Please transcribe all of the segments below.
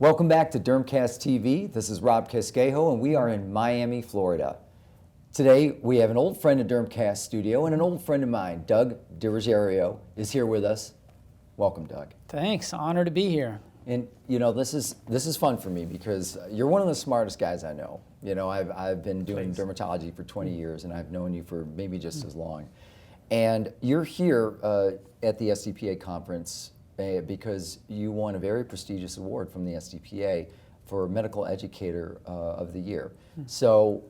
Welcome back to Dermcast TV. This is Rob Casquejo, and we are in Miami, Florida. Today, we have an old friend of Dermcast Studio and an old friend of mine, Doug DiRuggiero, is here with us. Welcome, Doug. Thanks. Honor to be here. And you know, this is fun for me because you're one of the smartest guys I know. You know, I've been doing dermatology for 20 years, and I've known you for maybe just as long. And you're here at the SDPA conference because you won a very prestigious award from the SDPA for Medical Educator of the Year. So,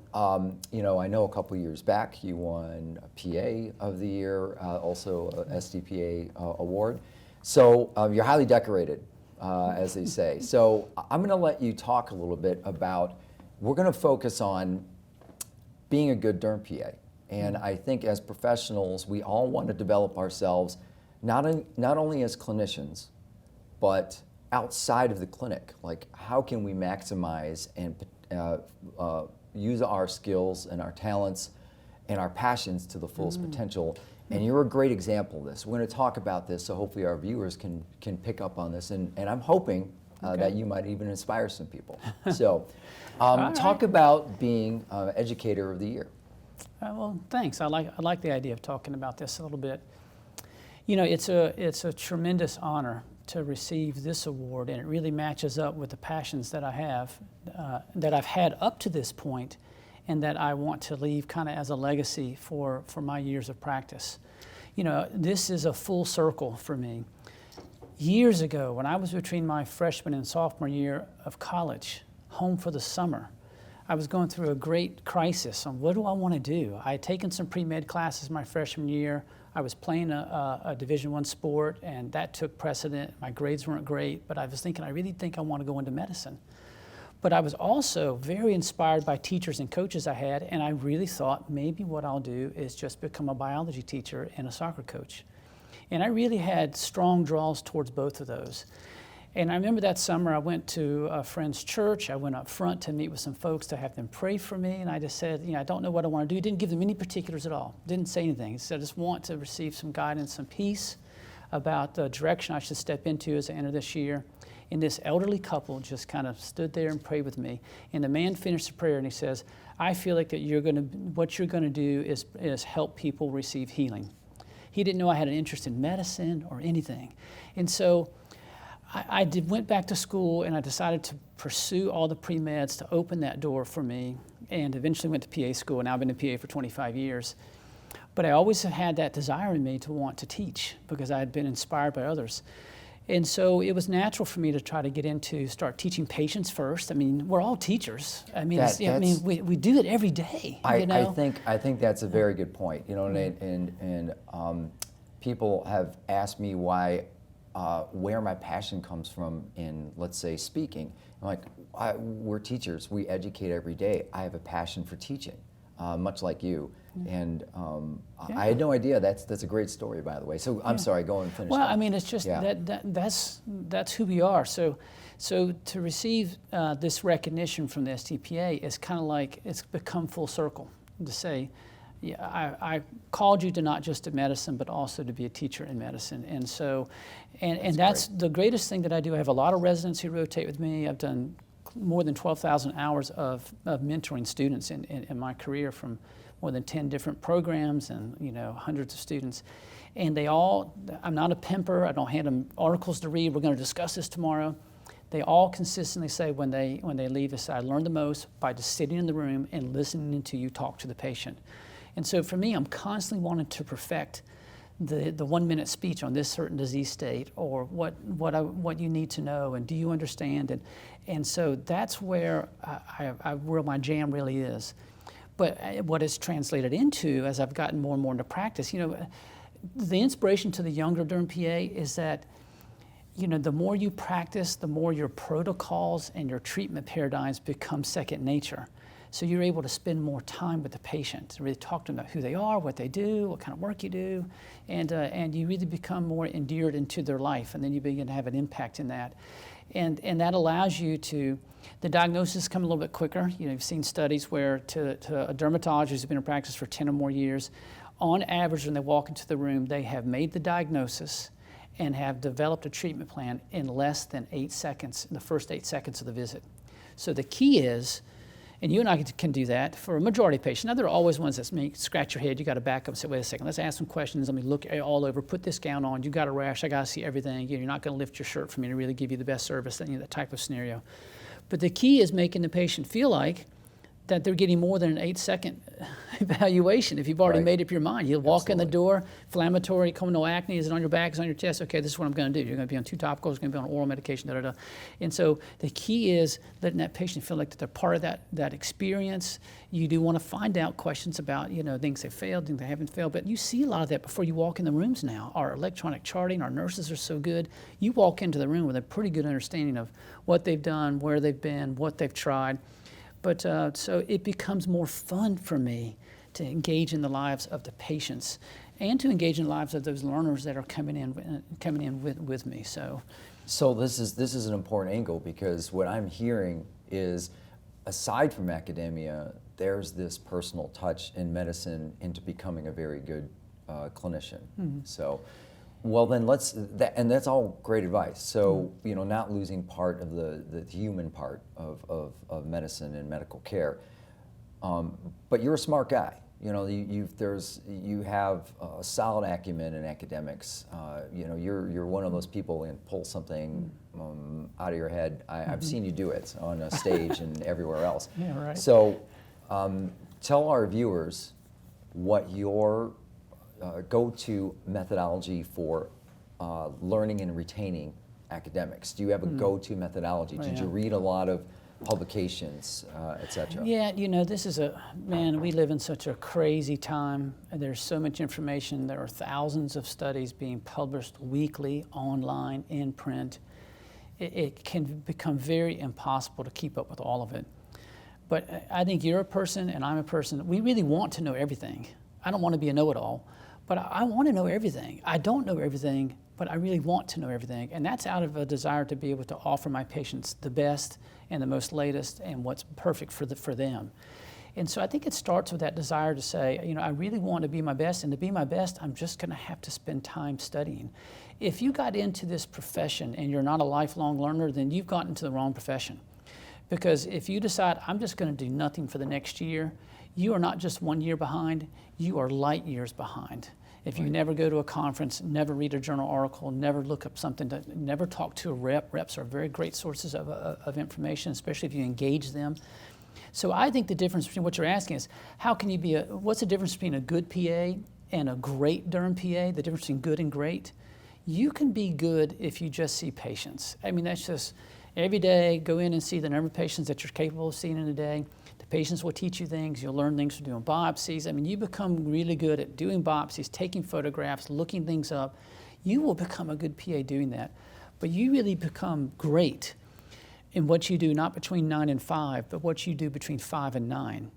you know, I know a couple years back you won a PA of the Year, also a SDPA award. So you're highly decorated, as they say. So I'm going to let you talk a little bit about, we're going to focus on being a good derm PA. And I think as professionals, we all want to develop ourselves not only as clinicians, but outside of the clinic. Like, how can we maximize and use our skills and our talents and our passions to the fullest potential? And you're a great example of this. We're going to talk about this, so hopefully our viewers can pick up on this. And I'm hoping that you might even inspire some people. So talk about being Educator of the Year. Well, thanks. I like the idea of talking about this a little bit. You know, it's a tremendous honor to receive this award, and it really matches up with the passions that I have, that I've had up to this point, and that I want to leave kind of as a legacy for my years of practice. You know, this is a full circle for me. Years ago, when I was between my freshman and sophomore year of college, home for the summer, I was going through a great crisis on what do I want to do. I had taken some pre-med classes my freshman year. I was playing a Division I sport, and that took precedent. My grades weren't great, but I was thinking, I really think I want to go into medicine. But I was also very inspired by teachers and coaches I had, and I really thought maybe what I'll do is just become a biology teacher and a soccer coach. And I really had strong draws towards both of those. And I remember that summer I went to a friend's church. I went up front to meet with some folks to have them pray for me, and I just said, you know, I don't know what I want to do. Didn't give them any particulars at all. Didn't say anything. I said, I just want to receive some guidance, some peace about the direction I should step into as I enter this year. And this elderly couple just kind of stood there and prayed with me. And the man finished the prayer and he says, I feel like that what you're going to do is help people receive healing. He didn't know I had an interest in medicine or anything. And so I went back to school, and I decided to pursue all the pre-meds to open that door for me, and eventually went to PA school, and now I've been in PA for 25 years. But I always have had that desire in me to want to teach because I had been inspired by others. And so it was natural for me to try to start teaching patients first. I mean, we're all teachers. I mean, we do it every day. You know? I think that's a very good point. You know, and people have asked me where my passion comes from in, let's say, speaking. I'm like, we're teachers. We educate every day. I have a passion for teaching, much like you. And I had no idea. That's a great story, by the way. So I'm sorry, go and finish. Well, that. I mean, it's just that's who we are. So to receive this recognition from the SDPA is kind of like it's become full circle to say, yeah, I called you to not just to medicine, but also to be a teacher in medicine. And so, and that's the greatest thing that I do. I have a lot of residents who rotate with me. I've done more than 12,000 hours of mentoring students in my career from more than 10 different programs and, you know, hundreds of students. And they all, I'm not a pimper. I don't hand them articles to read. We're going to discuss this tomorrow. They all consistently say when they leave, they say, I learned the most by just sitting in the room and listening to you talk to the patient. And so for me, I'm constantly wanting to perfect the 1-minute speech on this certain disease state, or what you need to know, and do you understand? And so that's where where my jam really is. But what it's translated into as I've gotten more and more into practice, you know, the inspiration to the younger derm PA is that, you know, the more you practice, the more your protocols and your treatment paradigms become second nature. So you're able to spend more time with the patient, to really talk to them about who they are, what they do, what kind of work you do, and you really become more endeared into their life, and then you begin to have an impact in that. And that allows you to, the diagnosis come a little bit quicker. You know, you've seen studies where to a dermatologist who's been in practice for 10 or more years, on average when they walk into the room, they have made the diagnosis, and have developed a treatment plan in less than 8 seconds, in the first 8 seconds of the visit. So the key is, and you and I can do that for a majority of patients. Now, there are always ones that make scratch your head. You got to back up and say, wait a second, let's ask some questions. Let me look all over, put this gown on. You got a rash, I got to see everything. You're not going to lift your shirt for me to really give you the best service, that type of scenario. But the key is making the patient feel like that they're getting more than an 8-second evaluation. If you've already Right. made up your mind, you walk in the Absolutely. door, inflammatory, coming acne, is it on your back, is it on your chest? Okay, this is what I'm going to do. You're going to be on 2 topicals, you're going to be on oral medication, da da da. And so the key is letting that patient feel like that they're part of that experience. You do want to find out questions about, things they failed, things they haven't failed, but you see a lot of that before you walk in the rooms now. Our electronic charting, our nurses are so good. You walk into the room with a pretty good understanding of what they've done, where they've been, what they've tried. But so it becomes more fun for me to engage in the lives of the patients and to engage in the lives of those learners that are coming in with me. So this is an important angle, because what I'm hearing is, aside from academia, there's this personal touch in medicine into becoming a very good clinician. Mm-hmm. So, well then and that's all great advice. So, not losing part of the human part of medicine and medical care. But you're a smart guy. You have a solid acumen in academics. You're one of those people and pull something out of your head. I've seen you do it on a stage and everywhere else. Yeah, right. So, tell our viewers what your go-to methodology for learning and retaining academics. Do you have a go-to methodology? Did you read a lot of publications, et cetera? Yeah, this is we live in such a crazy time. There's so much information. There are thousands of studies being published weekly, online, in print. It can become very impossible to keep up with all of it. But I think you're a person and I'm a person. We really want to know everything. I don't want to be a know-it-all, but I want to know everything. I don't know everything, but I really want to know everything. And that's out of a desire to be able to offer my patients the best and the most latest and what's perfect for them. And so I think it starts with that desire to say, I really want to be my best, and to be my best, I'm just going to have to spend time studying. If you got into this profession and you're not a lifelong learner, then you've gotten into the wrong profession. Because if you decide, I'm just going to do nothing for the next year, you are not just 1 year behind, you are light years behind. If you never go to a conference, never read a journal article, never look up something, never talk to a rep. Reps are very great sources of information, especially if you engage them. So I think the difference between what you're asking is, how can you what's the difference between a good PA and a great derm PA, the difference between good and great? You can be good if you just see patients. I mean, that's just every day, go in and see the number of patients that you're capable of seeing in a day. Patients will teach you things. You'll learn things from doing biopsies. I mean, you become really good at doing biopsies, taking photographs, looking things up. You will become a good PA doing that. But you really become great in what you do, not between 9 and 5, but what you do between 5 and 9.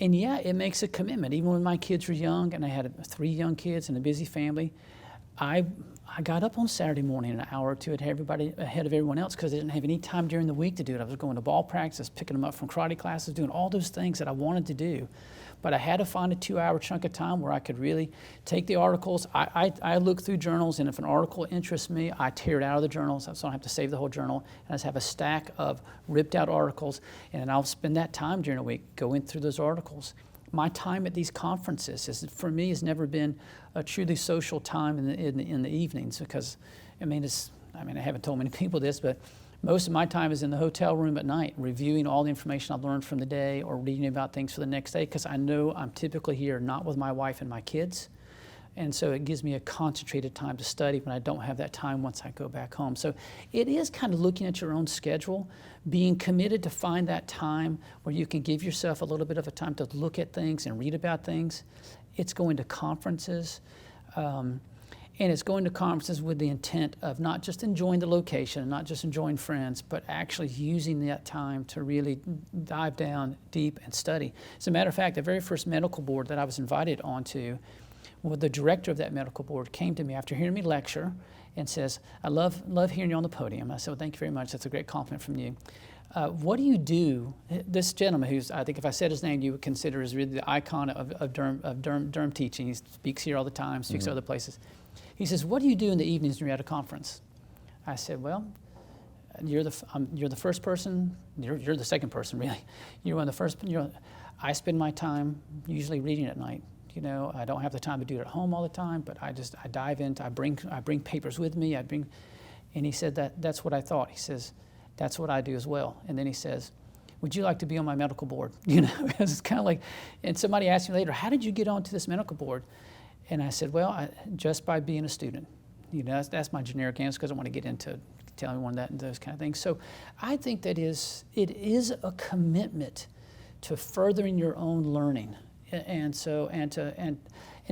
And yeah, it makes a commitment. Even when my kids were young, and I had 3 young kids and a busy family, I got up on Saturday morning an hour or two ahead of everyone else, because I didn't have any time during the week to do it. I was going to ball practice, picking them up from karate classes, doing all those things that I wanted to do. But I had to find a 2-hour chunk of time where I could really take the articles. I look through journals, and if an article interests me, I tear it out of the journals, so I don't have to save the whole journal. And I just have a stack of ripped out articles, and I'll spend that time during the week going through those articles. My time at these conferences for me has never been a truly social time in the evenings, because I haven't told many people this, but most of my time is in the hotel room at night, reviewing all the information I've learned from the day or reading about things for the next day, because I know I'm typically here not with my wife and my kids. And so it gives me a concentrated time to study when I don't have that time once I go back home. So it is kind of looking at your own schedule, being committed to find that time where you can give yourself a little bit of a time to look at things and read about things. It's going to conferences. And it's going to conferences with the intent of not just enjoying the location, not just enjoying friends, but actually using that time to really dive down deep and study. As a matter of fact, the very first medical board that I was invited onto, well, the director of that medical board came to me after hearing me lecture and says, I love hearing you on the podium. I said, well, thank you very much. That's a great compliment from you. What do you do? This gentleman, who's, I think if I said his name, you would consider is really the icon of derm teaching. He speaks here all the time, speaks other places. He says, what do you do in the evenings when you're at a conference? I said, well, you're the first person, you're the second person really. You're one of the first, I spend my time usually reading at night. You know, I don't have the time to do it at home all the time, but I dive into, I bring papers with me, and he said that's what I thought. He says, that's what I do as well. And then he says, would you like to be on my medical board? You know, it's kind of like, and somebody asked me later, how did you get onto this medical board? And I said, well, just by being a student. You know, that's my generic answer because I don't want to get into telling everyone that and those kind of things. So I think it is a commitment to furthering your own learning, and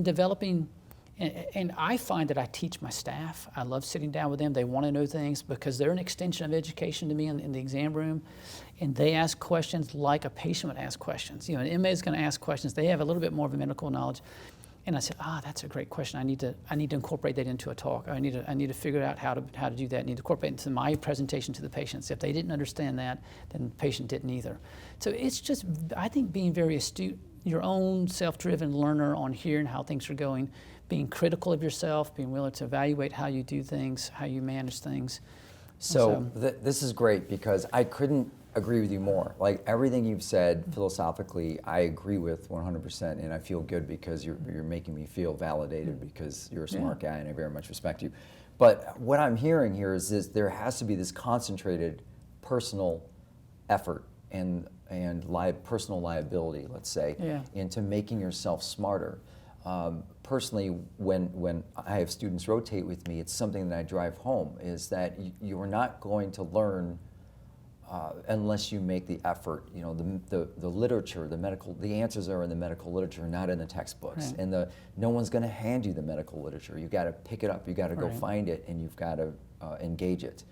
developing. And I find that I teach my staff. I love sitting down with them. They want to know things because they're an extension of education to me in the exam room. And they ask questions like a patient would ask questions. You know, an MA is going to ask questions. They have a little bit more of a medical knowledge. And I said, that's a great question. I need to incorporate that into a talk. I need to figure out how to do that. I need to incorporate it into my presentation to the patients. If they didn't understand that, then the patient didn't either. So it's just, I think, being very astute, your own self-driven learner on hearing how things are going, being critical of yourself, being willing to evaluate how you do things, how you manage things. So this is great because I couldn't agree with you more. Like everything you've said philosophically, I agree with 100%, and I feel good because you're making me feel validated because you're a smart guy and I very much respect you. But what I'm hearing here is there has to be this concentrated personal effort and personal liability, let's say, into making yourself smarter. Personally, when I have students rotate with me, it's something that I drive home, is that you are not going to learn unless you make the effort. You know, the literature, the answers are in the medical literature, not in the textbooks. Right. And no one's going to hand you the medical literature. You've got to pick it up. You've got to go find it, and you've got to engage it.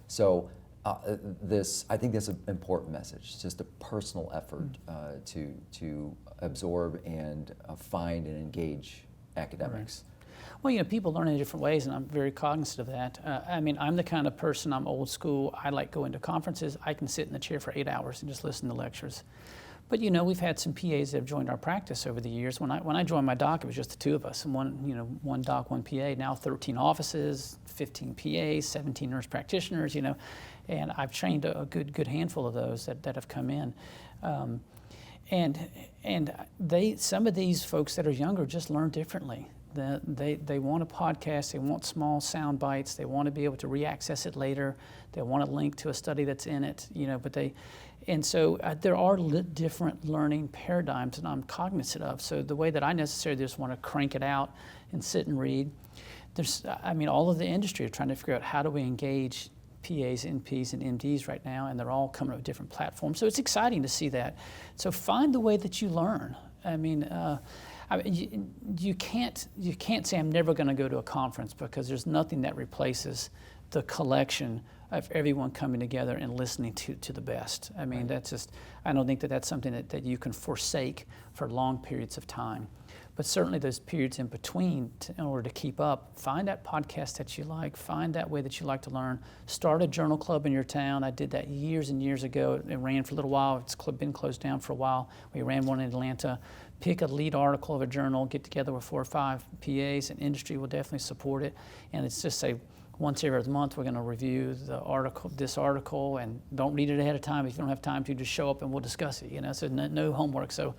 So I think that's an important message. It's just a personal effort to absorb and find and engage academics. Right. Well, you know, people learn in different ways, and I'm very cognizant of that. I mean, I'm the kind of person, I'm old school. I like going to conferences. I can sit in the chair for 8 hours and just listen to lectures. But, you know, we've had some PAs that have joined our practice over the years. When I joined my doc, it was just the two of us, and one doc, one PA. Now 13 offices, 15 PAs, 17 nurse practitioners, you know, and I've trained a good handful of those that have come in. And some of these folks that are younger just learn differently. They want a podcast, they want small sound bites, they want to be able to re-access it later, they want to link to a study that's in it, you know, so there are different learning paradigms that I'm cognizant of. So the way that I necessarily just want to crank it out and sit and read, all of the industry are trying to figure out how do we engage PAs, NPs, and MDs right now, and they're all coming up with different platforms. So it's exciting to see that. So find the way that you learn. You can't say I'm never going to go to a conference, because there's nothing that replaces the collection of everyone coming together and listening to the best. I mean, that's just, I don't think that's something that you can forsake for long periods of time. But certainly those periods in between, in order to keep up, find that podcast that you like, find that way that you like to learn. Start a journal club in your town. I did that years and years ago. It ran for a little while. It's been closed down for a while. We ran one in Atlanta. Pick a lead article of a journal, get together with 4 or 5 PAs, and industry will definitely support it. And it's just say, once every month we're going to review this article, and don't read it ahead of time. If you don't have time to, just show up and we'll discuss it, you know, so no homework. So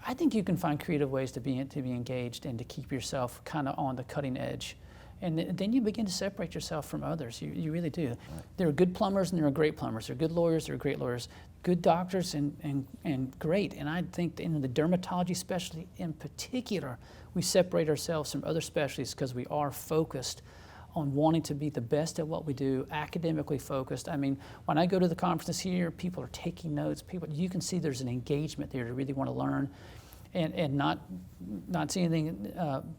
I think you can find creative ways to be engaged and to keep yourself kind of on the cutting edge. And then you begin to separate yourself from others. You really do. Right. There are good plumbers and there are great plumbers. There are good lawyers, there are great lawyers. Good doctors and great. And I think in the dermatology specialty in particular, we separate ourselves from other specialties because we are focused on wanting to be the best at what we do, academically focused. I mean, when I go to the conferences here, people are taking notes. You can see there's an engagement there to really want to learn, and not see anything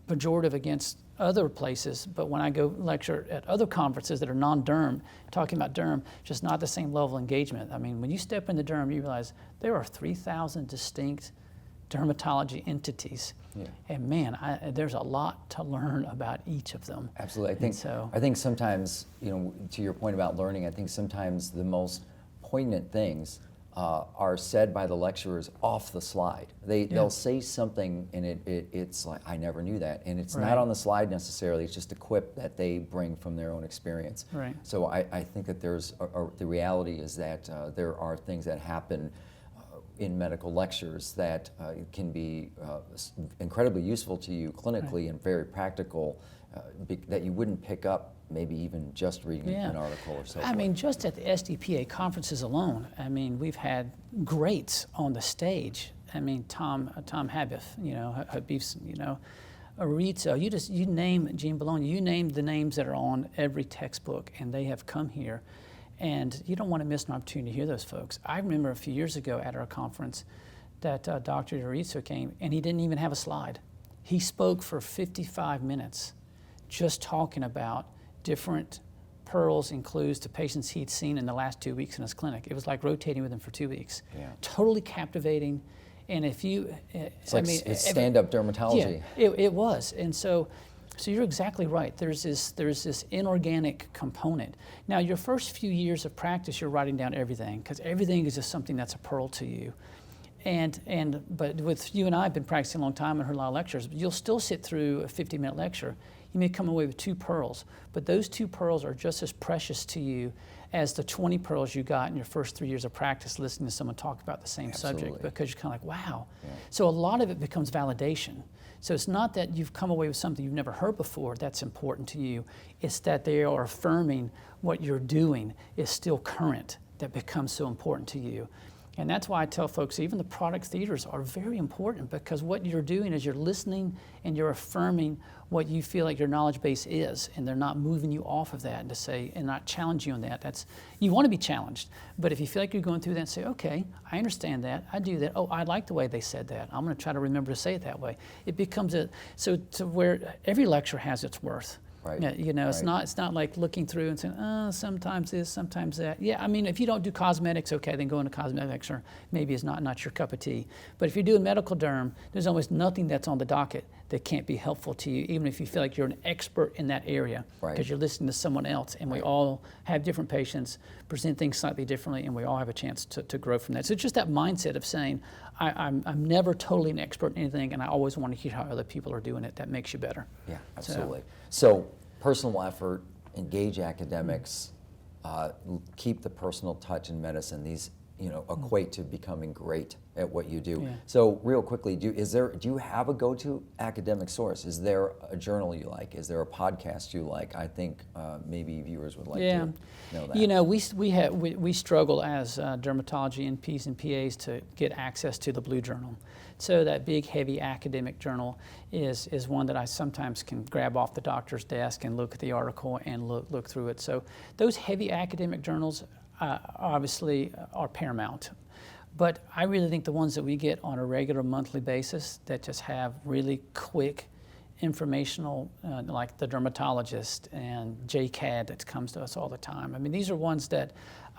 pejorative against other places. But when I go lecture at other conferences that are non-derm, talking about derm, just not the same level of engagement. I mean, when you step into derm, you realize there are 3,000 distinct dermatology entities. Yeah. And man, there's a lot to learn about each of them. Absolutely. I think sometimes, you know, to your point about learning, I think sometimes the most poignant things are said by the lecturers off the slide. They'll say something and it's like, I never knew that. And it's not on the slide necessarily, it's just a quip that they bring from their own experience. Right. So I think that there's, the reality is that there are things that happen in medical lectures that can be incredibly useful to you clinically and very practical that you wouldn't pick up maybe even just reading an article or so forth. I mean, just at the SDPA conferences alone, I mean, we've had greats on the stage. I mean, Tom Habif, Habib's, Aritzo, you name Gene Bologna, you name the names that are on every textbook, and they have come here. And you don't want to miss an opportunity to hear those folks. I remember a few years ago at our conference that Dr. Aritzo came, and he didn't even have a slide. He spoke for 55 minutes just talking about different pearls and clues to patients he'd seen in the last 2 weeks in his clinic. It was like rotating with him for 2 weeks. Yeah. Totally captivating. And if you, it's stand-up dermatology. Yeah, it was. And so you're exactly right. There's this inorganic component. Now, your first few years of practice, you're writing down everything because everything is just something that's a pearl to you. But with you and I have been practicing a long time and heard a lot of lectures. You'll still sit through a 50-minute lecture. You may come away with 2 pearls, but those 2 pearls are just as precious to you as the 20 pearls you got in your first 3 years of practice listening to someone talk about the same subject, because you're kind of like, wow. Yeah. So a lot of it becomes validation. So it's not that you've come away with something you've never heard before that's important to you. It's that they are affirming what you're doing is still current that becomes so important to you. And that's why I tell folks, even the product theaters are very important, because what you're doing is you're listening and you're affirming what you feel like your knowledge base is, and they're not moving you off of that and to say, and not challenge you on that. You want to be challenged, but if you feel like you're going through that and say, okay, I understand that, I do that, oh, I like the way they said that, I'm going to try to remember to say it that way. It becomes so to where every lecture has its worth. Right. It's not like looking through and saying, oh, sometimes this, sometimes that. Yeah, I mean, if you don't do cosmetics, okay, then going to cosmetic lecture maybe is not your cup of tea. But if you're doing medical derm, there's almost nothing that's on the docket that can't be helpful to you, even if you feel like you're an expert in that area, because you're listening to someone else, and we all have different patients, present things slightly differently, and we all have a chance to grow from that. So it's just that mindset of saying, I'm never totally an expert in anything, and I always want to hear how other people are doing it. That makes you better. Yeah, absolutely. So personal effort, engage academics, keep the personal touch in medicine. These equate to becoming great at what you do. Yeah. So real quickly, do you have a go-to academic source? Is there a journal you like? Is there a podcast you like? I think maybe viewers would like to know that. We struggle as dermatology NPs and PAs to get access to the Blue Journal. So that big, heavy academic journal is one that I sometimes can grab off the doctor's desk and look at the article and look through it. So those heavy academic journals obviously are paramount. But I really think the ones that we get on a regular monthly basis that just have really quick informational, like the Dermatologist and JCAD that comes to us all the time. I mean, these are ones that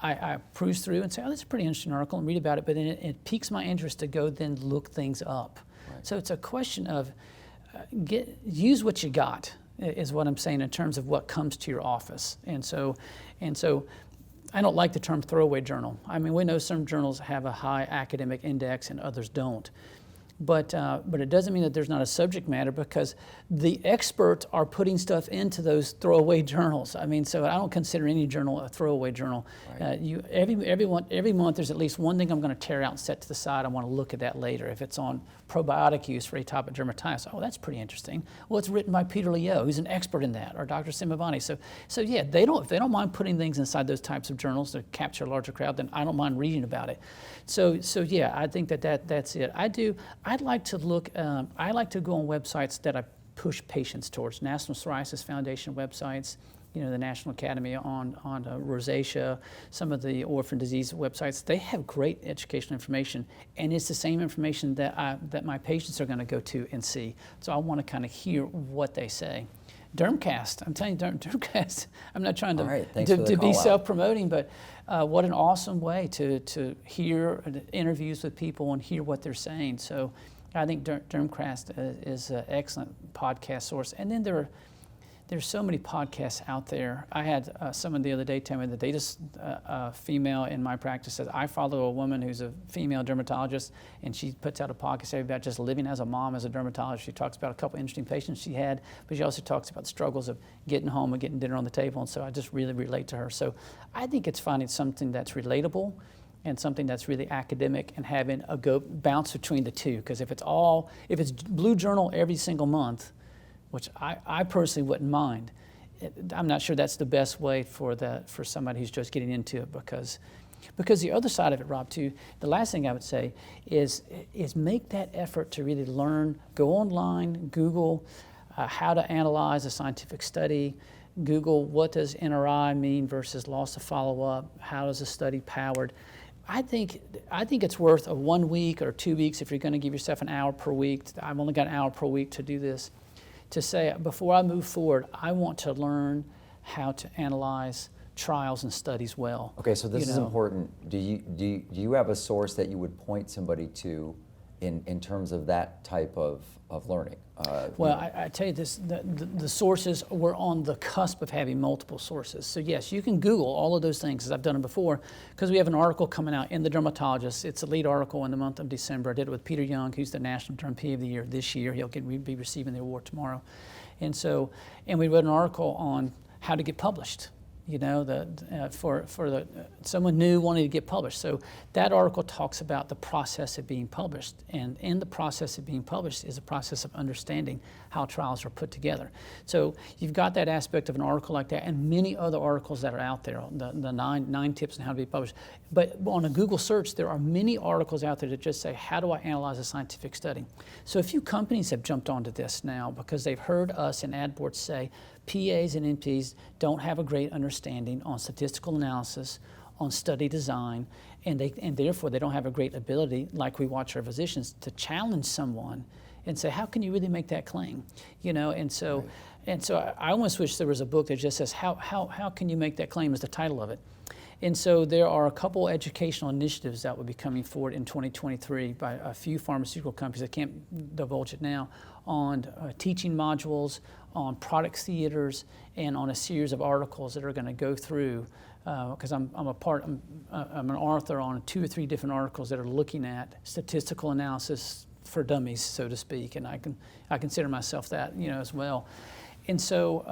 I cruise through and say, oh, that's a pretty interesting article, and read about it, but then it piques my interest to go then look things up. Right. So it's a question of use what you got, is what I'm saying in terms of what comes to your office. And so I don't like the term throwaway journal. I mean, we know some journals have a high academic index and others don't. But it doesn't mean that there's not a subject matter, because the experts are putting stuff into those throwaway journals. I mean, so I don't consider any journal a throwaway journal. Right. Every month there's at least one thing I'm going to tear out and set to the side. I want to look at that later. If it's on probiotic use for atopic dermatitis, oh, that's pretty interesting. Well, it's written by Peter Leo, who's an expert in that, or Dr. Simavani. So yeah, if they don't mind putting things inside those types of journals to capture a larger crowd, then I don't mind reading about it. So yeah, I think that's it. I'd like to look. I like to go on websites that I push patients towards. National Psoriasis Foundation websites, the National Academy on rosacea, some of the orphan disease websites. They have great educational information, and it's the same information that my patients are going to go to and see. So I want to kind of hear what they say. Dermcast, I'm telling you, Dermcast, I'm not trying to be self-promoting, but what an awesome way to hear interviews with people and hear what they're saying. So I think Dermcast is an excellent podcast source. And then there there's so many podcasts out there. I had someone the other day tell me that they just, a female in my practice says, I follow a woman who's a female dermatologist, and she puts out a podcast about just living as a mom, as a dermatologist. She talks about a couple interesting patients she had, but she also talks about the struggles of getting home and getting dinner on the table, and so I just really relate to her. So I think it's finding something that's relatable and something that's really academic and having a bounce between the two. Because if it's Blue Journal every single month, which I personally wouldn't mind, I'm not sure that's the best way for somebody who's just getting into it, because the other side of it, Rob, too, the last thing I would say is make that effort to really learn. Go online, Google how to analyze a scientific study, Google what does NRI mean versus loss of follow-up, how is a study powered. I think it's worth a 1 week or 2 weeks if you're going to give yourself an hour per week. I've only got an hour per week to do this, to say, before I move forward, I want to learn how to analyze trials and studies well. Okay, so this is important. Do you have a source that you would point somebody to in terms of that type of learning? Well, I tell you this, the sources, we're on the cusp of having multiple sources. So yes, you can Google all of those things, as I've done it before, because we have an article coming out in The Dermatologist. It's a lead article in the month of December. I did it with Peter Young, who's the National Derm PA of the Year this year. He'll be receiving the award tomorrow. And we wrote an article on how to get published. For someone new wanting to get published. So that article talks about the process of being published, and in the process of being published is a process of understanding how trials are put together. So you've got that aspect of an article like that, and many other articles that are out there, the nine tips on how to be published. But on a Google search, there are many articles out there that just say, how do I analyze a scientific study? So a few companies have jumped onto this now because they've heard us and ad boards say, PAs and NPs don't have a great understanding on statistical analysis, on study design, and therefore they don't have a great ability, like we watch our physicians, to challenge someone and say, how can you really make that claim? And so I almost wish there was a book that just says, how can you make that claim, is the title of it. And so there are a couple educational initiatives that will be coming forward in 2023 by a few pharmaceutical companies, I can't divulge it now, on teaching modules, on product theaters, and on a series of articles that are going to go through, because I'm an author on 2 or 3 different articles that are looking at statistical analysis for dummies, so to speak, and I consider myself that, as well. And so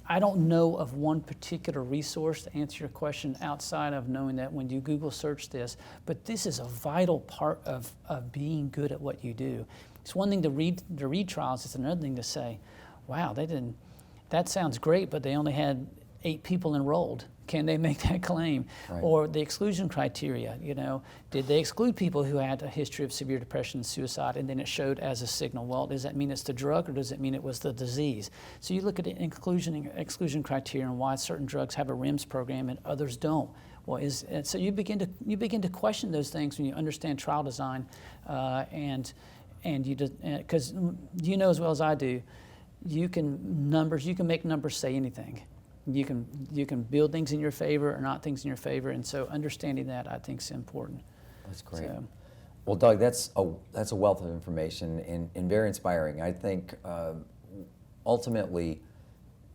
I don't know of one particular resource to answer your question outside of knowing that when you Google search this, but this is a vital part of being good at what you do. It's one thing to read trials, it's another thing to say, wow, that sounds great, but they only had 8 people enrolled. Can they make that claim? Right. Or the exclusion criteria, did they exclude people who had a history of severe depression and suicide, and then it showed as a signal? Well, does that mean it's the drug, or does it mean it was the disease? So you look at the exclusion criteria and why certain drugs have a REMS program and others don't. Well, so you begin to question those things when you understand trial design, and you because as well as I do, you can make numbers say anything. You can build things in your favor or not things in your favor, and so understanding that, I think, is important. That's great. Well, Doug, that's a wealth of information and very inspiring. I think ultimately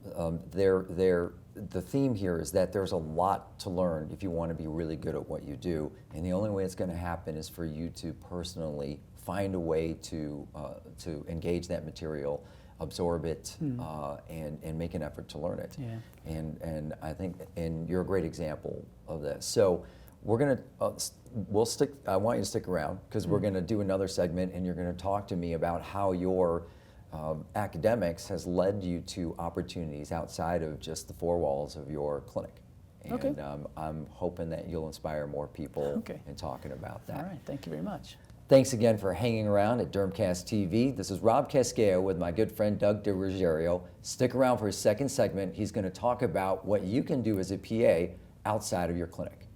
the theme here is that there's a lot to learn if you want to be really good at what you do, and the only way it's going to happen is for you to personally find a way to engage that material, absorb it, and make an effort to learn it. Yeah. And I think, and you're a great example of this. So we're gonna, I want you to stick around, because we're gonna do another segment, and you're gonna talk to me about how your academics has led you to opportunities outside of just the 4 walls of your clinic. And okay. I'm hoping that you'll inspire more people in talking about that. All right, thank you very much. Thanks again for hanging around at Dermcast TV. This is Rob Cascao with my good friend Doug DiRuggiero. Stick around for his second segment. He's going to talk about what you can do as a PA outside of your clinic.